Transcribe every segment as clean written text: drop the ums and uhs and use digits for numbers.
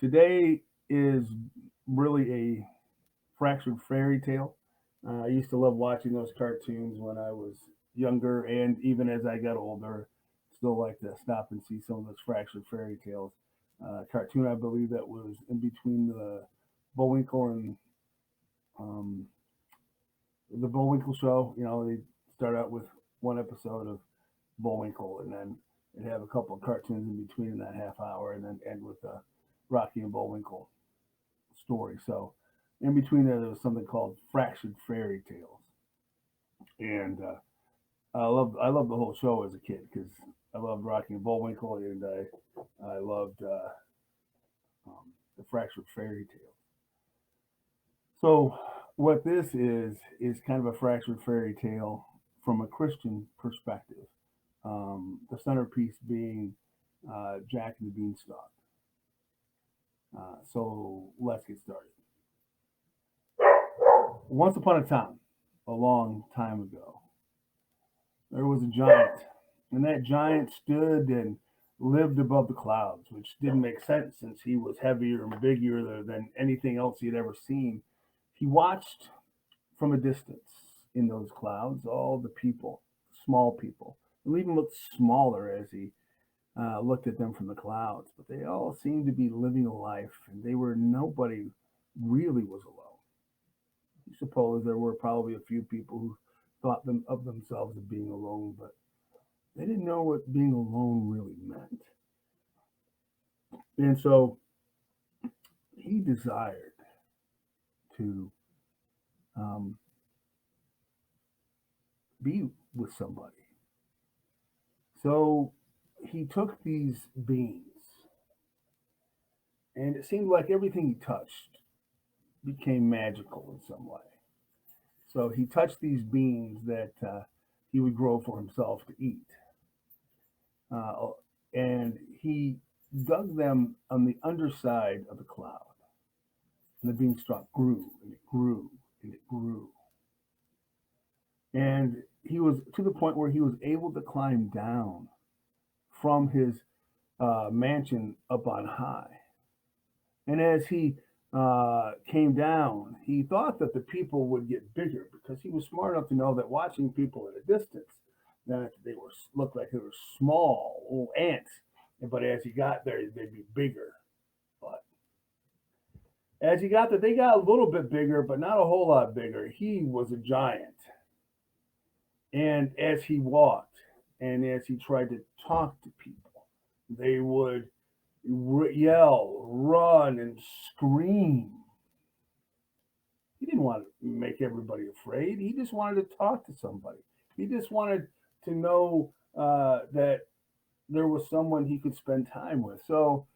Today is really a fractured fairy tale. I used to love watching those cartoons when I was younger, and even as I got older, still like to stop and see some of those fractured fairy tales. Cartoon, I believe that was in between Bullwinkle and um, the Bullwinkle show. They start out with one episode of Bullwinkle, and then they'd have a couple of cartoons in between in that half hour, and then end with the Rocky and Bullwinkle story. So in between there was something called fractured fairy tales, and I loved the whole show as a kid because I loved Rocky and Bullwinkle, and I loved the fractured fairy tales. So what this is kind of a fractured fairy tale from a Christian perspective. The centerpiece being Jack and the Beanstalk. So let's get started. Once upon a time, a long time ago, there was a giant, and that giant stood and lived above the clouds, which didn't make sense since he was heavier and bigger than anything else he had ever seen. He watched from a distance in those clouds all the people, small people, who even looked smaller as he looked at them from the clouds, but they all seemed to be living a life, and nobody really was alone. I suppose there were probably a few people who thought of themselves as being alone, but they didn't know what being alone really meant. And so he desired to um, be with somebody. So he took these beans, and it seemed like everything he touched became magical in some way. So he touched these beans that he would grow for himself to eat. Uh, and he dug them on the underside of the cloud. And the beanstalk grew and it grew and it grew. And he was to the point where he was able to climb down from his mansion up on high. And as he came down, he thought that the people would get bigger because he was smart enough to know that watching people at a distance, that they were looked like they were small little ants. But as he got there, they'd be bigger. But as he got there, they got a little bit bigger, but not a whole lot bigger. He was a giant. And as he walked and as he tried to talk to people, they would yell, run, and scream. He didn't want to make everybody afraid. He just wanted to talk to somebody. He just wanted to know that there was someone he could spend time with. So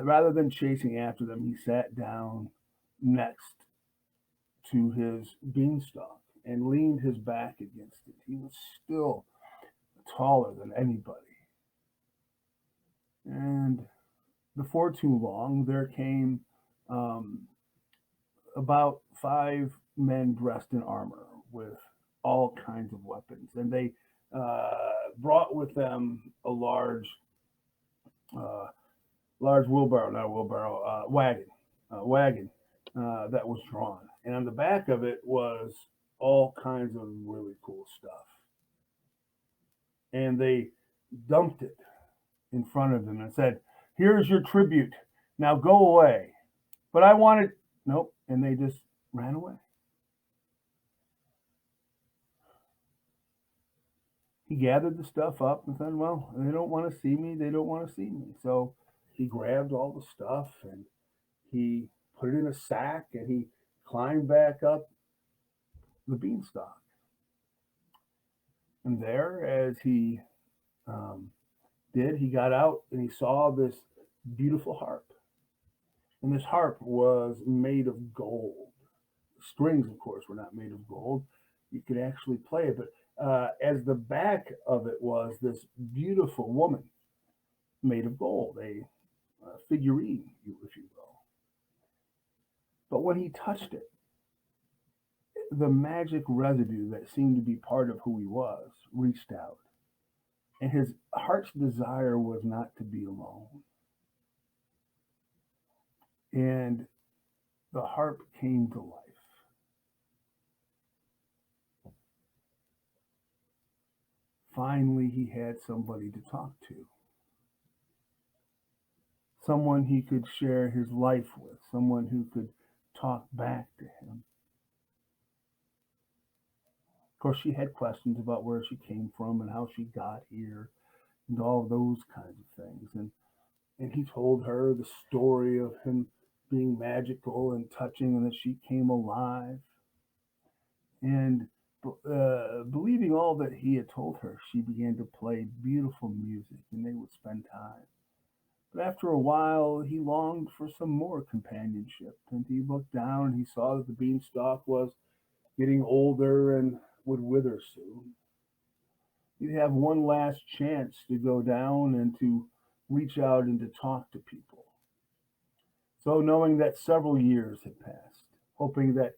rather than chasing after them, he sat down next to his beanstalk and leaned his back against it. He was still taller than anybody. And before too long, there came um, about five men dressed in armor with all kinds of weapons, and they brought with them a uh, large wheelbarrow, not a wheelbarrow, wagon that was drawn, and on the back of it was all kinds of really cool stuff, and they dumped it in front of him and said, "Here's your tribute. Now go away." But I wanted nope, and they just ran away. He gathered the stuff up and said, "Well, they don't want to see me. They don't want to see me." So he grabbed all the stuff and he put it in a sack and he climbed back up the beanstalk. And there, as he um, did, he got out and he saw this beautiful harp. And this harp was made of gold. The strings, of course, were not made of gold. You could actually play it, but as the back of it was this beautiful woman made of gold, a figurine, if you will. But when he touched it, the magic residue that seemed to be part of who he was reached out, and his heart's desire was not to be alone. and the harp came to life. Finally, he had somebody to talk to, someone he could share his life with, someone who could talk back to him. Of course, she had questions about where she came from and how she got here and all those kinds of things. And he told her the story of him being magical and touching and that she came alive. And believing all that he had told her, she began to play beautiful music and they would spend time. But after a while, he longed for some more companionship, and he looked down and he saw that the beanstalk was getting older and would wither soon. He'd have one last chance to go down and to reach out and to talk to people. So, knowing that several years had passed, hoping uh,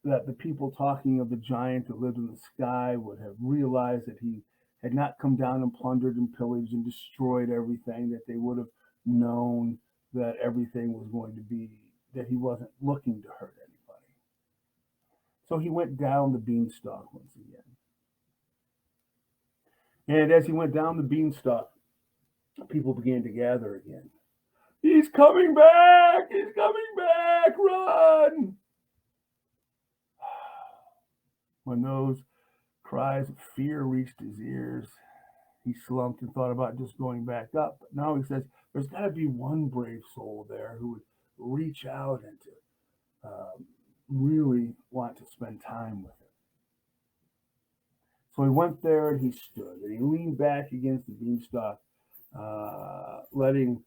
that the people talking of the giant that lived in the sky would have realized that he had not come down and plundered and pillaged and destroyed everything, that they would have known that everything was going to be, that he wasn't looking to hurt anybody. So he went down the beanstalk once again. And as he went down the beanstalk, people began to gather again. He's coming back! He's coming back! Run! When those cries of fear reached his ears, he slumped and thought about just going back up. But now he says, there's got to be one brave soul there who would reach out and to really want to spend time with him. So he went there and he stood and he leaned back against the beanstalk, letting,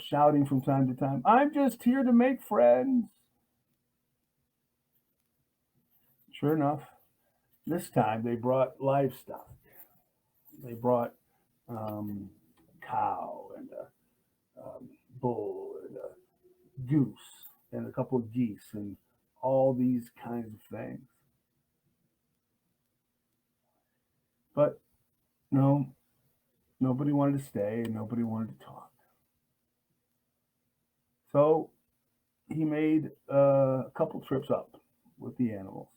shouting from time to time, I'm just here to make friends. Sure enough, this time they brought livestock. They brought cow and a bull and a goose and a couple of geese and all these kinds of things. But no, nobody wanted to stay and nobody wanted to talk. So he made a couple trips up with the animals,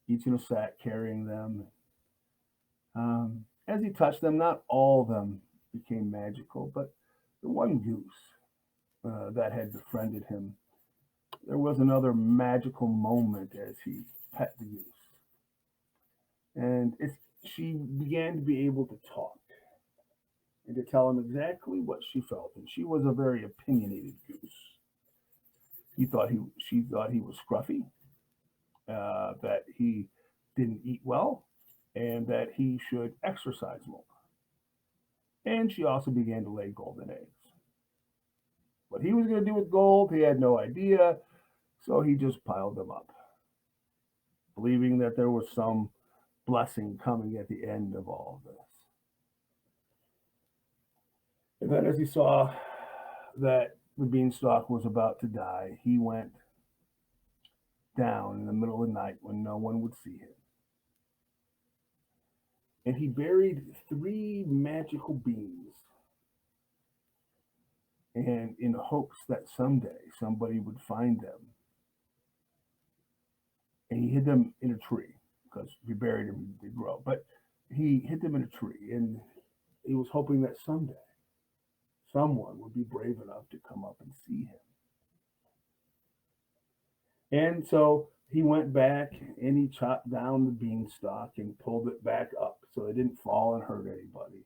each in a sack carrying them. As he touched them, not all of them became magical, but the one goose that had befriended him, there was another magical moment as he pet the goose. And she began to be able to talk and to tell him exactly what she felt. And she was a very opinionated goose. She thought he was scruffy, that he didn't eat well, and that he should exercise more. And she also began to lay golden eggs. What he was going to do with gold, he had no idea, so he just piled them up, believing that there was some blessing coming at the end of all of this. And then, as he saw that the beanstalk was about to die, he went down in the middle of the night when no one would see him. And he buried 3 magical beans, and in hopes that someday somebody would find them. And he hid them in a tree because if he buried them, they'd grow. But he hid them in a tree, and he was hoping that someday someone would be brave enough to come up and see him. And so he went back and he chopped down the beanstalk and pulled it back up so it didn't fall and hurt anybody.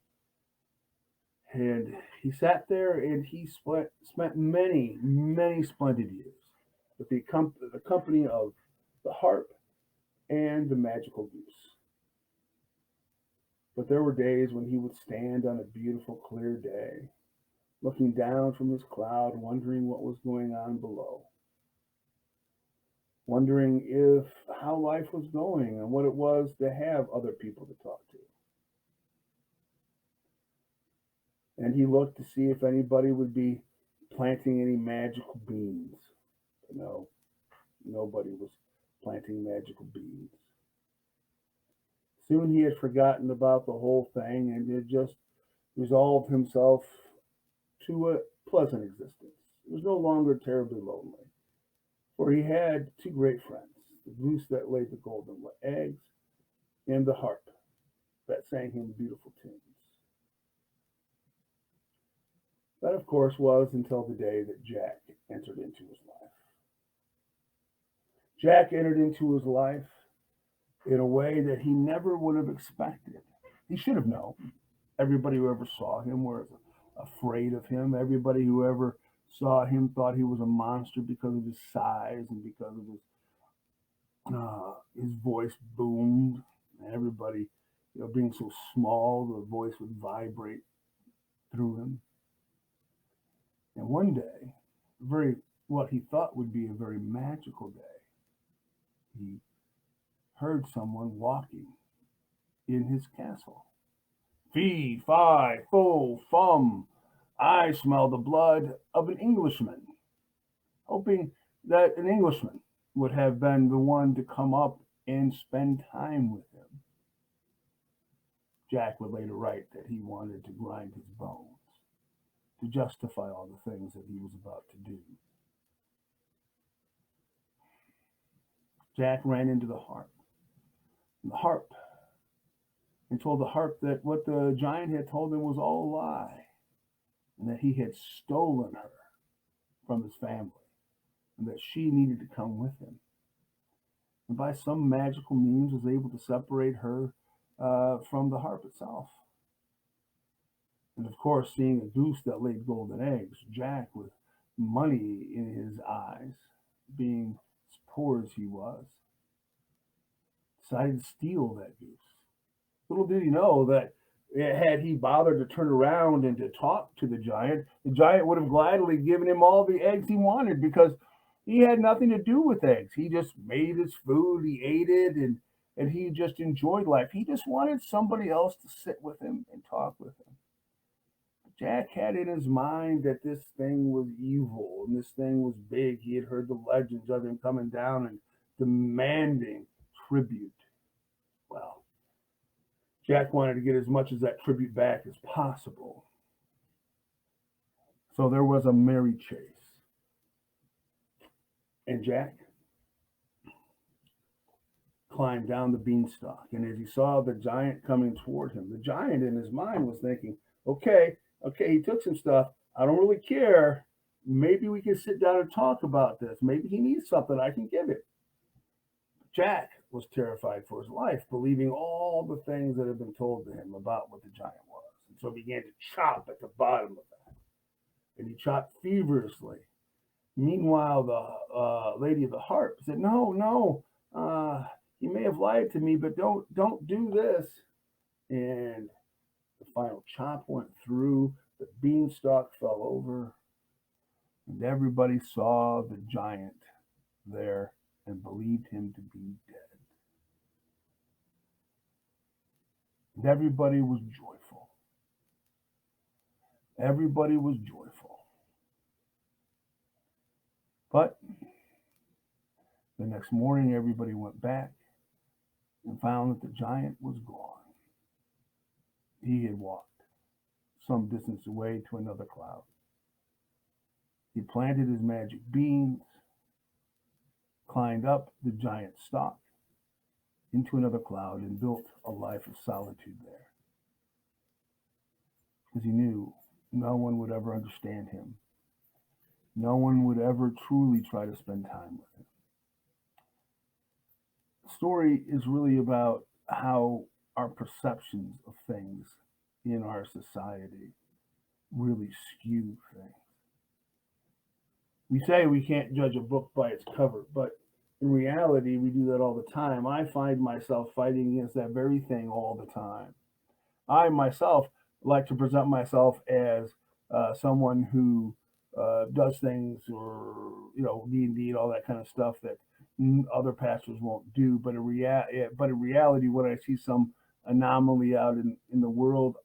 And he sat there and he spent many, many splendid years with the company of the harp and the magical goose. But there were days when he would stand on a beautiful, clear day, looking down from his cloud, wondering what was going on below, wondering if how life was going and what it was to have other people to talk to. And he looked to see if anybody would be planting any magical beans. But no, nobody was planting magical beans. Soon he had forgotten about the whole thing and had just resolved himself to a pleasant existence. was no longer terribly lonely, for he had two great friends, the goose that laid the golden eggs and the harp that sang him beautiful tunes. That, of course, was until the day that Jack entered into his life. Jack entered into his life in a way that he never would have expected. He should have known. Everybody who ever saw him was afraid of him. Everybody who ever saw him thought he was a monster because of his size and because of his voice boomed. And everybody, being so small, the voice would vibrate through him. And one day, very what he thought would be a very magical day, he heard someone walking in his castle. Fee, fi, fo, fum. I smell the blood of an Englishman, hoping that an Englishman would have been the one to come up and spend time with him. Jack would later write that he wanted to grind his bones to justify all the things that he was about to do. Jack ran into the harp, and told the harp that what the giant had told him was all a lie, and that he had stolen her from his family, and that she needed to come with him. And by some magical means was able to separate her from the harp itself. And of course, seeing a goose that laid golden eggs, Jack, with money in his eyes, being as poor as he was, decided to steal that goose. Little did he know that had he bothered to turn around and to talk to the giant would have gladly given him all the eggs he wanted because he had nothing to do with eggs. He just made his food, he ate it, and he just enjoyed life. He just wanted somebody else to sit with him and talk with him. Jack had in his mind that this thing was evil and this thing was big. He had heard the legends of him coming down and demanding tribute. Well, Jack wanted to get as much of that tribute back as possible. So there was a merry chase. And Jack climbed down the beanstalk. And as he saw the giant coming toward him, the giant in his mind was thinking, okay, he took some stuff. I don't really care. Maybe we can sit down and talk about this. Maybe he needs something. I can give it. Jack was terrified for his life, believing all the things that had been told to him about what the giant was. And so he began to chop at the bottom of that. And he chopped feverishly. Meanwhile, the lady of the harp said, "No, no, he may have lied to me, but don't do this." And the final chop went through. The beanstalk fell over, and everybody saw the giant there and believed him to be dead. And everybody was joyful. Everybody was joyful. But the next morning, everybody went back and found that the giant was gone. He had walked some distance away to another cloud. He planted his magic beans, climbed up the giant stalk into another cloud, and built a life of solitude there. Because he knew no one would ever understand him. No one would ever truly try to spend time with him. The story is really about how our perceptions of things in our society really skew things. We say we can't judge a book by its cover, but in reality, we do that all the time. I find myself fighting against that very thing all the time. I myself like to present myself as someone who does things, or D&D, all that kind of stuff that other pastors won't do. But in reality, when I see some anomaly out in the world,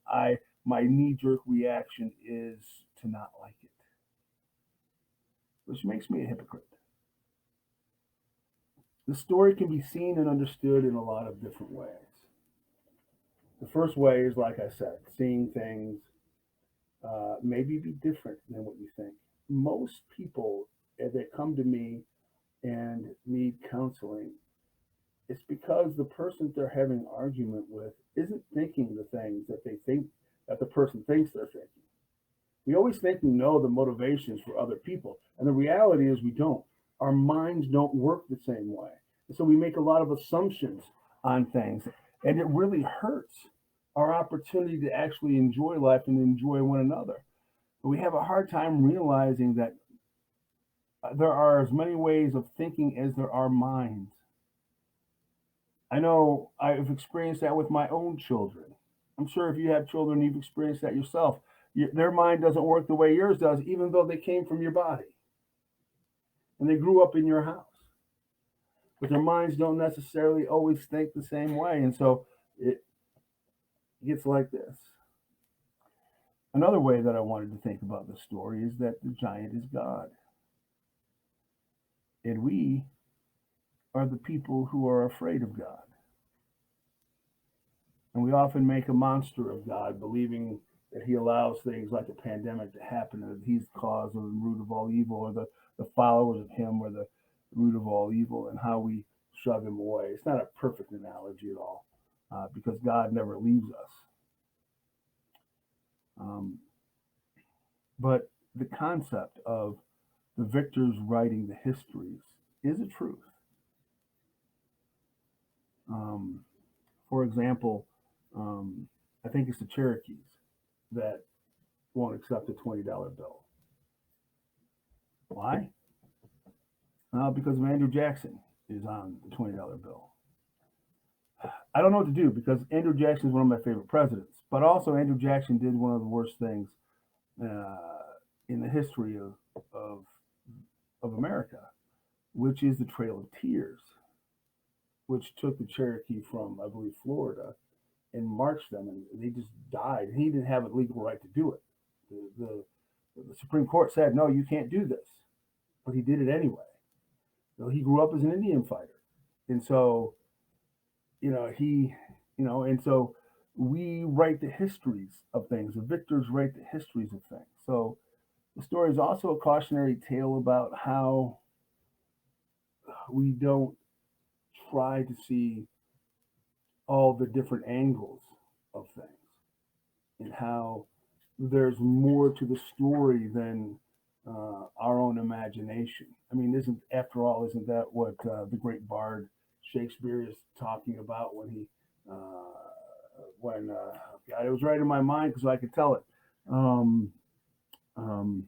my knee jerk reaction is to not like it, which makes me a hypocrite. The story can be seen and understood in a lot of different ways. The first way is, like I said, seeing things maybe be different than what you think. most people that come to me and need counseling, it's because the person they're having an argument with isn't thinking the things that they think that the person thinks they're thinking. We always think we know the motivations for other people, and the reality is we don't. Our minds don't work the same way. And so we make a lot of assumptions on things, and it really hurts our opportunity to actually enjoy life and enjoy one another. But we have a hard time realizing that there are as many ways of thinking as there are minds. I know I've experienced that with my own children. I'm sure if you have children, you've experienced that yourself. Their mind doesn't work the way yours does, even though they came from your body and they grew up in your house. But their minds don't necessarily always think the same way. And so it gets like this. Another way that I wanted to think about this story is that the giant is God. And we are the people who are afraid of God. And we often make a monster of God, believing that he allows things like a pandemic to happen, and that he's the cause or the root of all evil, or the followers of him are the root of all evil, and how we shove him away. It's not a perfect analogy at all, because God never leaves us. Um, but the concept of the victors writing the histories is a truth. Um, for example, I think it's the Cherokees that won't accept a $20 bill. Why? Because of Andrew Jackson is on the $20 bill. I don't know what to do because Andrew Jackson is one of my favorite presidents, but also Andrew Jackson did one of the worst things uh, in the history of, of America, which is the Trail of Tears, which took the Cherokee from, I believe, Florida and marched them, and they just died. He didn't have a legal right to do it. The Supreme Court said, no, you can't do this, but he did it anyway. So he grew up as an Indian fighter, and so he, and so we write the histories of things. The victors write the histories of things. So the story is also a cautionary tale about how we don't try to see all the different angles of things, and how there's more to the story than our own imagination. I mean, isn't that what the great bard Shakespeare is talking about when God, it was right in my mind because I could tell it. Um, um,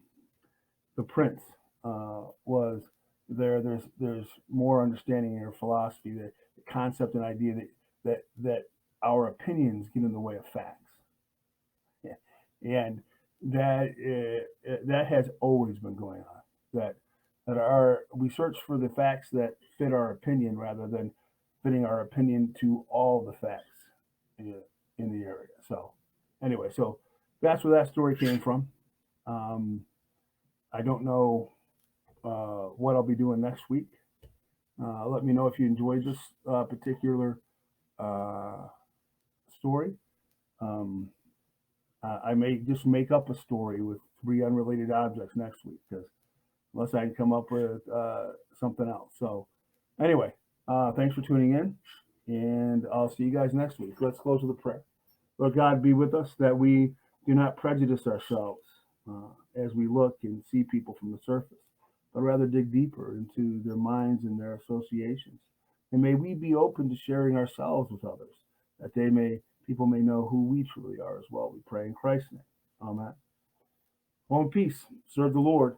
the Prince was there. There's more understanding in your philosophy, the concept and idea that our opinions get in the way of facts. Yeah. And that has always been going on. That we search for the facts that fit our opinion rather than fitting our opinion to all the facts in, in the area. So anyway, so that's where that story came from. Um, I don't know what I'll be doing next week. Let me know if you enjoyed this particular uh, story. Um, I may just make up a story with three unrelated objects next week because unless I can come up with something else. So, anyway, thanks for tuning in, and I'll see you guys next week. Let's close with a prayer. Lord God, be with us that we do not prejudice ourselves as we look and see people from the surface, but rather dig deeper into their minds and their associations. And may we be open to sharing ourselves with others, that people may know who we truly are as well. We pray in Christ's name. Amen. Go in peace. Serve the Lord.